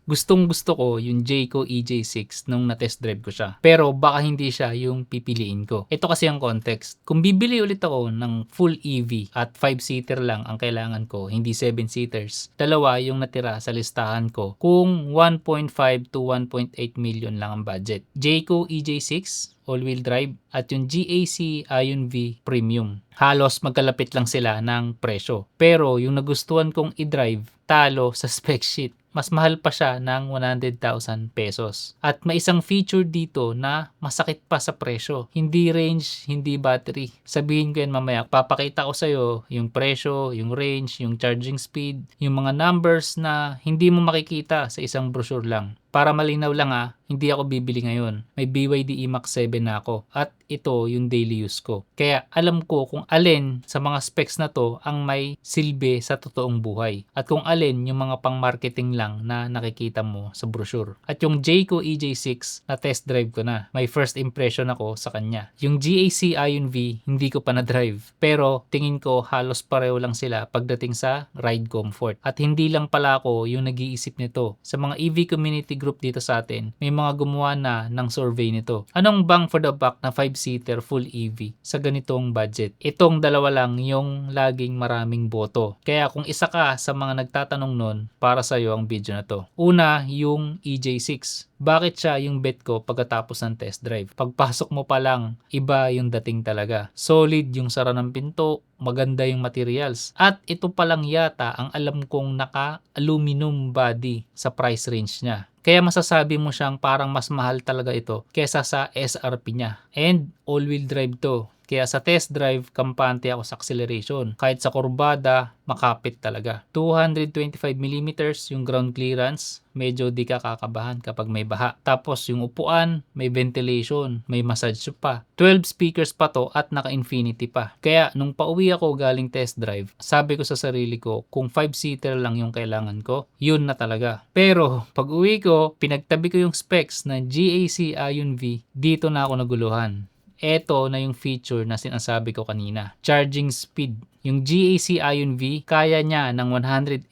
Gustong-gusto ko yung Jayco EJ6 nung na-test drive ko siya. Pero baka hindi siya yung pipiliin ko. Ito kasi ang context. Kung bibili ulit ako ng full EV at 5-seater lang ang kailangan ko, hindi 7-seaters, dalawa yung natira sa listahan ko kung 1.5 to 1.8 million lang ang budget. Jayco EJ6 all-wheel drive at yung GAC Ion V Premium. Halos magkalapit lang sila ng presyo. Pero yung nagustuhan kong i-drive, talo sa spec sheet. Mas mahal pa siya ng 100,000 pesos. At may isang feature dito na masakit pa sa presyo. Hindi range, hindi battery. Sabihin ko yan mamaya. Papakita ko sa'yo yung presyo, yung range, yung charging speed, yung mga numbers na hindi mo makikita sa isang brochure lang. Para malinaw lang hindi ako bibili ngayon. May BYD E-MAX 7 na ako at ito yung daily use ko. Kaya alam ko kung alin sa mga specs na to ang may silbi sa totoong buhay at kung alin yung mga pang-marketing lang na nakikita mo sa brochure. At yung Jayco EJ6 na test drive ko na. May first impression ako sa kanya. Yung GAC Ion V hindi ko pa na-drive pero tingin ko halos pareho lang sila pagdating sa ride comfort. At hindi lang pala ako yung nag-iisip nito. Sa mga EV community group dito sa atin, may mga gumawa na ng survey nito. Anong bang for the buck na 5-seater full EV sa ganitong budget? Itong dalawa lang yung laging maraming boto. Kaya kung isa ka sa mga nagtatanong nun, para sa'yo ang video na to. Una, yung EJ6. Bakit siya yung bet ko pagkatapos ng test drive? Pagpasok mo pa lang, iba yung dating talaga. Solid yung sara ng pinto, maganda yung materials. At ito pa lang yata ang alam kong naka-aluminum body sa price range niya. Kaya masasabi mo siyang parang mas mahal talaga ito kesa sa SRP niya. And all-wheel drive to. Kaya sa test drive, kampante ako sa acceleration. Kahit sa kurbada, makapit talaga. 225mm yung ground clearance. Medyo di ka kakabahan kapag may baha. Tapos yung upuan, may ventilation, may massage pa. 12 speakers pa to at naka-infinity pa. Kaya nung pauwi ako galing test drive, sabi ko sa sarili ko, kung 5-seater lang yung kailangan ko, yun na talaga. Pero pag uwi ko, pinagtabi ko yung specs ng GAC Ion V, dito na ako naguluhan. Ito na yung feature na sinasabi ko kanina. Charging speed. Yung GAC Ion V, kaya niya ng 180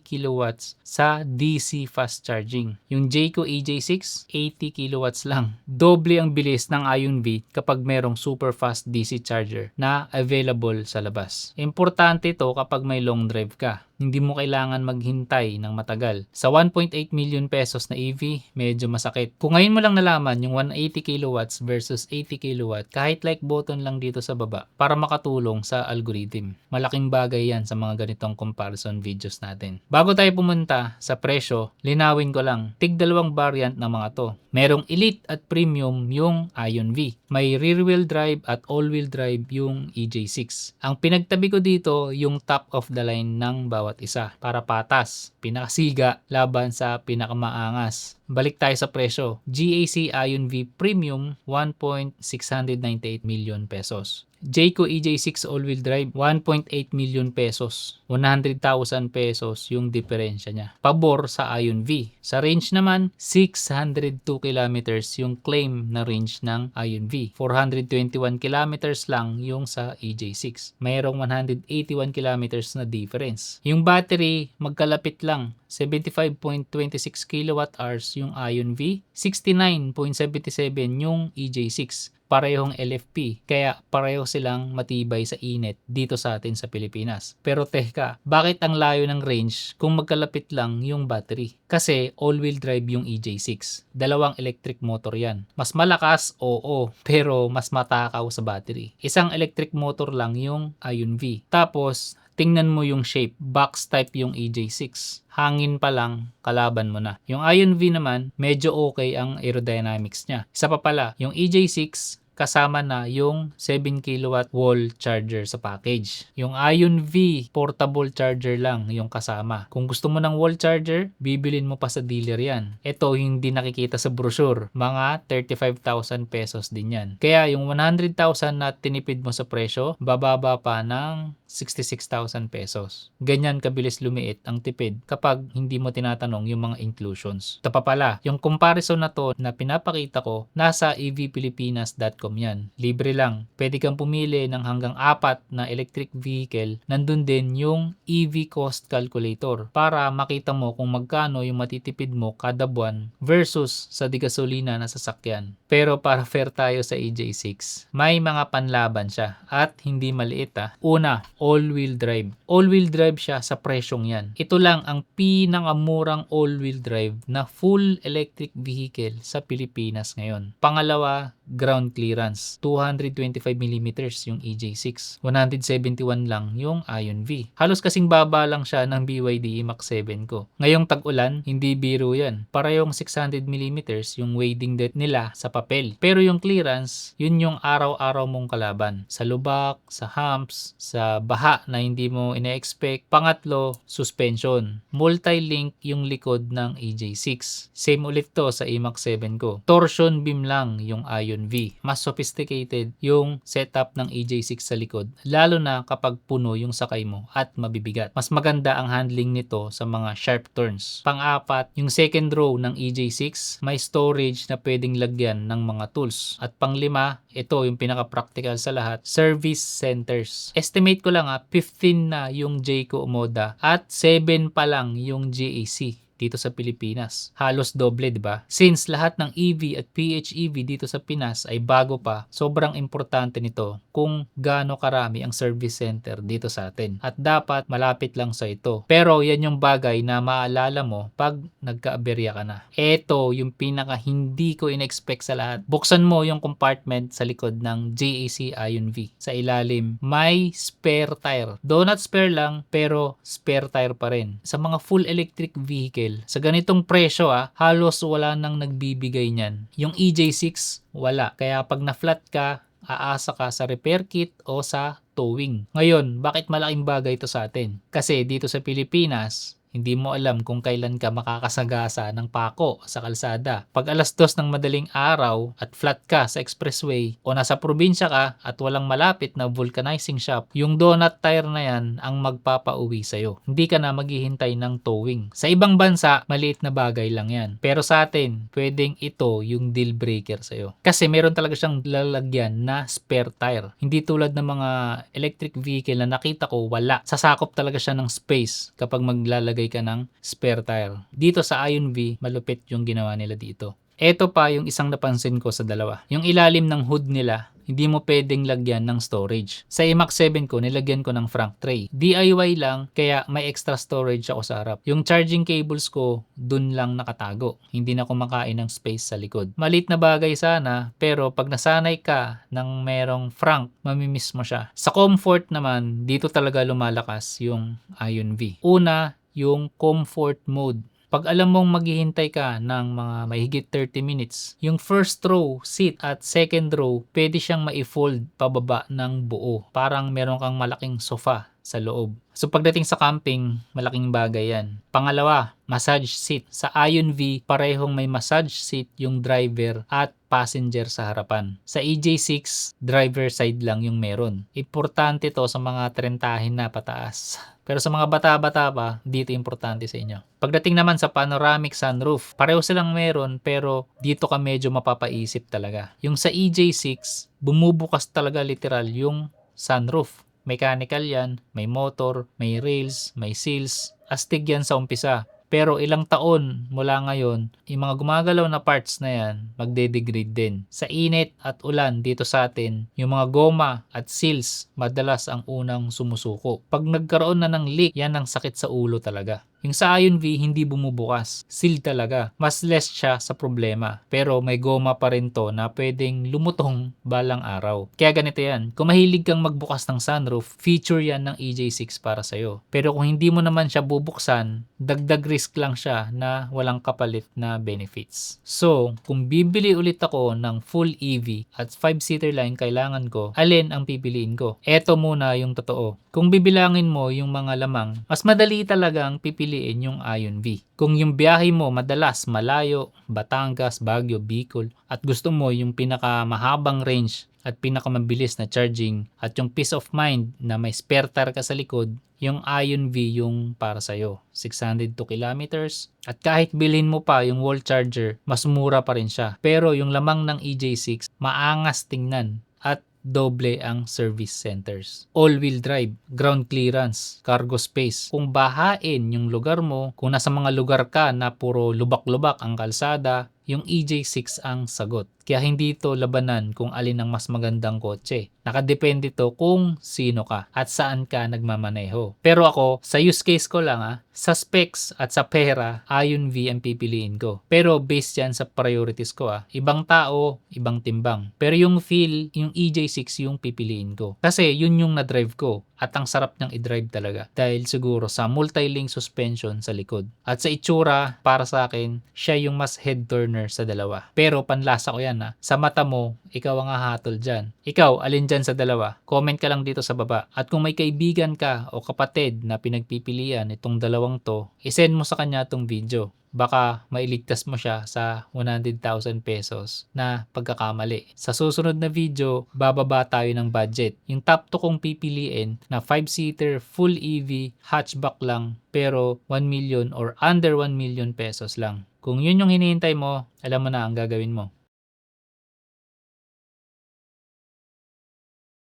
kilowatts sa DC fast charging. Yung Jayco EJ6, 80 kilowatts lang. Doble ang bilis ng Ion V kapag merong super fast DC charger na available sa labas. Importante ito kapag may long drive ka. Hindi mo kailangan maghintay ng matagal. Sa 1.8 million pesos na EV, medyo masakit. Kung ngayon mo lang nalaman yung 180 kilowatts versus 80 kilowatt, kahit like button lang dito sa baba para makatulong sa algorithm. Malaking bagay yan sa mga ganitong comparison videos natin. Bago tayo pumunta sa presyo, linawin ko lang, tig dalawang variant ng mga to. Merong Elite at Premium yung Ion V. May rear-wheel drive at all-wheel drive yung EJ6. Ang pinagtabi ko dito yung top of the line ng bawat isa para patas, pinakasiga laban sa pinakamaangas. Balik tayo sa presyo. GAC Ion V Premium 1.698 million pesos. Jayco EJ6 all-wheel drive 1.8 million pesos. 100,000 pesos yung diferensya niya. Pabor sa Ion V. Sa range naman 602 kilometers yung claim na range ng Ion V. 421 kilometers lang yung sa EJ6. Mayroong 181 kilometers na difference. Yung battery magkalapit lang. 75.26 kilowatt hours yung Ion V, 69.77 yung EJ6. Parehong LFP, kaya pareho silang matibay sa init dito sa atin sa Pilipinas. Pero teka, bakit ang layo ng range kung magkalapit lang yung battery? Kasi all-wheel drive yung EJ6. Dalawang electric motor yan. Mas malakas, oo, pero mas matakaw sa battery. Isang electric motor lang yung Ion V. Tapos, tingnan mo yung shape, box type yung EJ6. Hangin pa lang, kalaban mo na. Yung Ion V naman, medyo okay ang aerodynamics niya. Isa pa pala, yung EJ6, kasama na yung 7 kilowatt wall charger sa package. Yung Ion V, portable charger lang yung kasama. Kung gusto mo ng wall charger, bibilin mo pa sa dealer yan. Ito hindi nakikita sa brochure. Mga 35,000 pesos din yan. Kaya yung 100,000 na tinipid mo sa presyo, bababa pa ng 66,000 pesos. Ganyan kabilis lumiit ang tipid kapag hindi mo tinatanong yung mga inclusions. Ito pa pala, yung comparison na to na pinapakita ko nasa evpilipinas.com Qualcomm yan. Libre lang. Pwede kang pumili ng hanggang 4 na electric vehicle. Nandun din yung EV cost calculator para makita mo kung magkano yung matitipid mo kada buwan versus sa digasolina na sasakyan. Pero para fair tayo sa EJ6, may mga panlaban siya at hindi maliit Una, all-wheel drive. All-wheel drive siya sa presyong yan. Ito lang ang pinakamurang all-wheel drive na full electric vehicle sa Pilipinas ngayon. Pangalawa, ground clearance. 225mm yung EJ6. 171 lang yung Ion V. Halos kasing baba lang siya ng BYD Mach 7 ko. Ngayong tag-ulan, hindi biro yan. Parehong 600mm yung wading depth nila sa papel. Pero yung clearance, yun yung araw-araw mong kalaban. Sa lubak, sa humps, sa baha na hindi mo ina-expect. Pangatlo, suspension. Multi-link yung likod ng EJ6. Same ulit to sa Mach 7 ko. Torsion beam lang yung Ion V. Mas sophisticated yung setup ng EJ6 sa likod. Lalo na kapag puno yung sakay mo at mabibigat. Mas maganda ang handling nito sa mga sharp turns. Pang-apat, yung second row ng EJ6 may storage na pwedeng lagyan ng mga tools. At pang-lima, ito yung pinaka-practical sa lahat, service centers. Estimate ko lang 15 na yung Jayco Omoda at 7 pa lang yung GAC dito sa Pilipinas. Halos doble, di ba? Since lahat ng EV at PHEV dito sa Pinas ay bago pa, sobrang importante nito kung gaano karami ang service center dito sa atin. At dapat malapit lang sa ito. Pero yan yung bagay na maalala mo pag nagka-aberya ka na. Ito yung pinaka hindi ko in-expect sa lahat. Buksan mo yung compartment sa likod ng GAC Ion V. Sa ilalim, may spare tire. Though not spare lang, pero spare tire pa rin. Sa mga full electric vehicle, sa ganitong presyo halos wala nang nagbibigay niyan. Yung EJ6, wala. Kaya pag na-flat ka, aasa ka sa repair kit o sa towing. Ngayon, bakit malaking bagay ito sa atin? Kasi dito sa Pilipinas, hindi mo alam kung kailan ka makakasagasa ng pako sa kalsada. Pag alas 2 ng madaling araw at flat ka sa expressway o nasa probinsya ka at walang malapit na vulcanizing shop, yung donut tire na yan ang magpapauwi sa'yo. Hindi ka na maghihintay ng towing. Sa ibang bansa, maliit na bagay lang yan. Pero sa atin, pwedeng ito yung deal breaker sa'yo. Kasi meron talaga siyang lalagyan na spare tire. Hindi tulad ng mga electric vehicle na nakita ko, wala. Sasakop talaga siya ng space kapag maglalagay ka ng spare tire. Dito sa Ion V, malupit yung ginawa nila dito. Ito pa yung isang napansin ko sa dalawa. Yung ilalim ng hood nila, hindi mo pwedeng lagyan ng storage. Sa Mach 7 ko, nilagyan ko ng front tray. DIY lang, kaya may extra storage ako sa harap. Yung charging cables ko, dun lang nakatago. Hindi na kumakain ng space sa likod. Maliit na bagay sana, pero pag nasanay ka ng merong frunk, mamimiss mo siya. Sa comfort naman, dito talaga lumalakas yung Ion V. Una, yung comfort mode. Pag alam mong maghihintay ka ng mga mahigit 30 minutes, yung first row seat at second row, pwede siyang ma-fold pababa ng buo. Parang meron kang malaking sofa sa loob. So pagdating sa camping, malaking bagay yan. Pangalawa, massage seat. Sa Ion V, parehong may massage seat yung driver at passenger sa harapan. Sa EJ6, driver side lang yung meron. Importante to sa mga trentahin na pataas. Pero sa mga bata-bata pa, dito importante sa inyo. Pagdating naman sa panoramic sunroof, pareho silang meron pero dito ka medyo mapapaisip talaga. Yung sa EJ6, bumubukas talaga literal yung sunroof. Mechanical yan, may motor, may rails, may seals. Astig yan sa umpisa. Pero ilang taon mula ngayon, yung mga gumagalaw na parts na yan, magde-degrade din. Sa init at ulan dito sa atin, yung mga goma at seals madalas ang unang sumusuko. Pag nagkaroon na ng leak, yan ang sakit sa ulo talaga. Yung sa Ion V, hindi bumubukas. Seal talaga. Mas less siya sa problema. Pero may goma pa rin to na pwedeng lumutong balang araw. Kaya ganito yan. Kung mahilig kang magbukas ng sunroof, feature yan ng EJ6 para sa'yo. Pero kung hindi mo naman siya bubuksan, dagdag risk lang siya na walang kapalit na benefits. So, kung bibili ulit ako ng full EV at 5-seater line kailangan ko, alin ang pipiliin ko? Eto muna yung totoo. Kung bibilangin mo yung mga lamang, mas madali talagang pipiliin yung Ion V. Kung yung biyahe mo madalas malayo, Batangas, Baguio, Bicol, at gusto mo yung pinakamahabang range, at pinakamabilis na charging at yung peace of mind na may spare tire ka sa likod, yung Ion V yung para sa'yo. 602 kilometers. At kahit bilhin mo pa yung wall charger, mas mura pa rin siya. Pero yung lamang ng EJ6, maangas tingnan at doble ang service centers. All-wheel drive, ground clearance, cargo space. Kung bahain yung lugar mo, kung nasa mga lugar ka na puro lubak-lubak ang kalsada, yung EJ6 ang sagot. Kaya hindi ito labanan kung alin ang mas magandang kotse. Nakadepende to kung sino ka at saan ka nagmamaneho. Pero ako, sa use case ko lang sa specs at sa pera, Ion V ang pipiliin ko. Pero based yan sa priorities ko Ibang tao, ibang timbang. Pero yung feel, yung EJ6 yung pipiliin ko. Kasi yun yung na-drive ko. At ang sarap niyang i-drive talaga. Dahil siguro sa multi-link suspension sa likod. At sa itsura, para sa akin, siya yung mas head turner sa dalawa. Pero panlasa ko yan Sa mata mo, ikaw ang hahatol dyan. Ikaw, alin dyan sa dalawa? Comment ka lang dito sa baba. At kung may kaibigan ka o kapatid na pinagpipilian itong dalawang to, isend mo sa kanya itong video. Baka mailigtas mo siya sa 100,000 pesos na pagkakamali. Sa susunod na video, bababa tayo ng budget. Yung top 2 kong pipiliin na 5-seater, full EV, hatchback lang, pero 1 million or under 1 million pesos lang. Kung yun yung hinihintay mo, alam mo na ang gagawin mo.